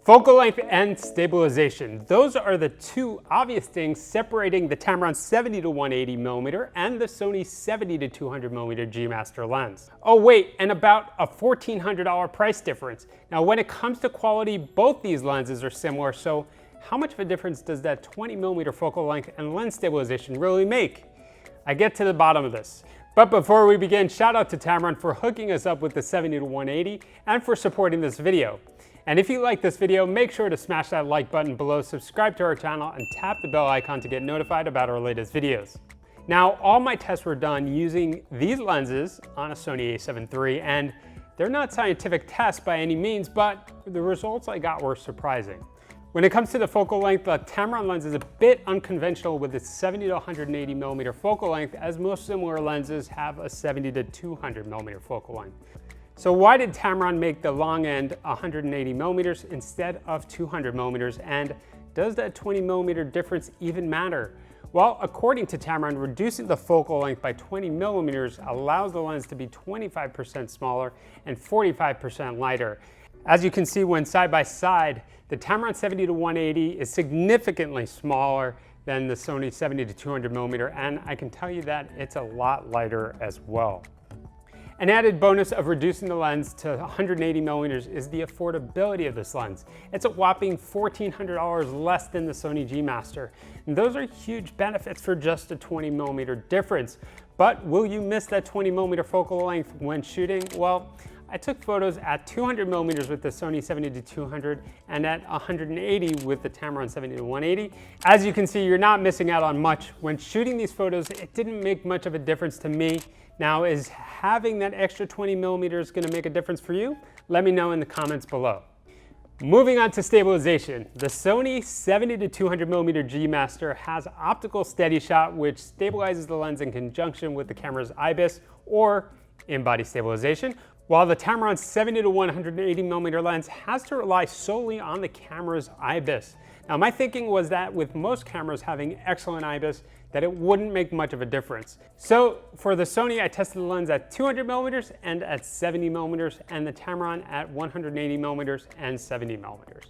Focal length and stabilization. Those are the two obvious things separating the Tamron 70 to 180 mm and the Sony 70 to 200 mm G Master lens. Oh wait, and about a $1,400 price difference. Now when it comes to quality, both these lenses are similar, so how much of a difference does that 20 mm focal length and lens stabilization really make? I get to the bottom of this. But before we begin, shout out to Tamron for hooking us up with the 70 to 180 and for supporting this video. And if you like this video, make sure to smash that like button below, subscribe to our channel, and tap the bell icon to get notified about our latest videos. Now, all my tests were done using these lenses on a Sony a7 III, and they're not scientific tests by any means, but the results I got were surprising. When it comes to the focal length, the Tamron lens is a bit unconventional with its 70 to 180 mm focal length, as most similar lenses have a 70 to 200 mm focal length. So why did Tamron make the long end 180 mm instead of 200 mm, and does that 20 mm difference even matter? Well, according to Tamron, reducing the focal length by 20 mm allows the lens to be 25% smaller and 45% lighter. As you can see when side by side, the Tamron 70 to 180 is significantly smaller than the Sony 70 to 200 mm, and I can tell you that it's a lot lighter as well. An added bonus of reducing the lens to 180 mm is the affordability of this lens. It's a whopping $1,400 less than the Sony G Master. And those are huge benefits for just a 20 mm difference. But will you miss that 20 mm focal length when shooting? Well, I took photos at 200 mm with the Sony 70 to 200 and at 180 with the Tamron 70 to 180. As you can see, you're not missing out on much. When shooting these photos, it didn't make much of a difference to me. Now, is having that extra 20 mm going to make a difference for you? Let me know in the comments below. Moving on to stabilization. The Sony 70 to 200 mm G Master has optical steady shot, which stabilizes the lens in conjunction with the camera's IBIS or in-body stabilization, while the Tamron 70 to 180 mm lens has to rely solely on the camera's IBIS. Now, my thinking was that with most cameras having excellent IBIS, that it wouldn't make much of a difference. So for the Sony, I tested the lens at 200 mm and at 70 mm, and the Tamron at 180 mm and 70 mm.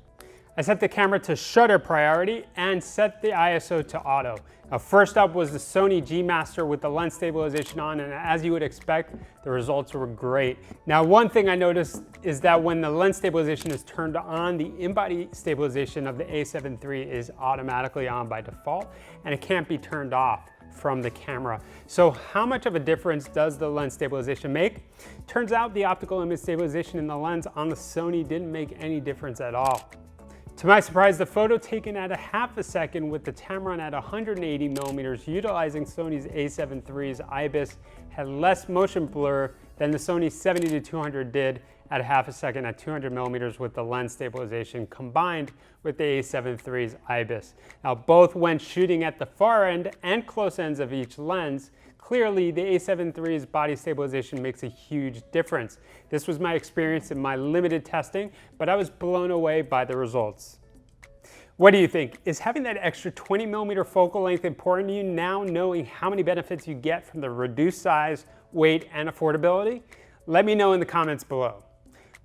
I set the camera to shutter priority and set the ISO to auto. Now, first up was the Sony G Master with the lens stabilization on, and as you would expect, the results were great. Now, one thing I noticed is that when the lens stabilization is turned on, the in-body stabilization of the a7 III is automatically on by default, and it can't be turned off from the camera. So how much of a difference does the lens stabilization make? Turns out the optical image stabilization in the lens on the Sony didn't make any difference at all. To my surprise, the photo taken at a half a second with the Tamron at 180 mm utilizing Sony's a7 III's IBIS had less motion blur than the Sony 70 to 200 did at a half a second at 200 mm with the lens stabilization combined with the a7 III's IBIS. Now, both when shooting at the far end and close ends of each lens, clearly the a7 III's body stabilization makes a huge difference. This was my experience in my limited testing, but I was blown away by the results. What do you think? Is having that extra 20 mm focal length important to you now, knowing how many benefits you get from the reduced size, weight, and affordability? Let me know in the comments below.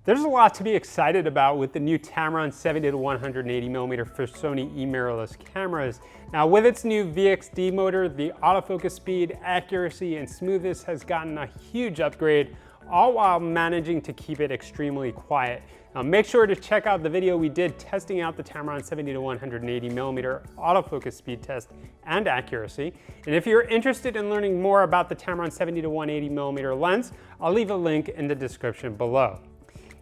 There's a lot to be excited about with the new Tamron 70 to 180 mm for Sony mirrorless cameras. Now, with its new VXD motor, the autofocus speed, accuracy, and smoothness has gotten a huge upgrade, all while managing to keep it extremely quiet. Now, make sure to check out the video we did testing out the Tamron 70 to 180 mm autofocus speed test and accuracy. And if you're interested in learning more about the Tamron 70 to 180 mm lens, I'll leave a link in the description below.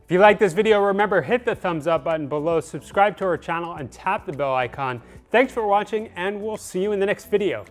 If you like this video, remember, hit the thumbs up button below, subscribe to our channel, and tap the bell icon. Thanks for watching, and we'll see you in the next video.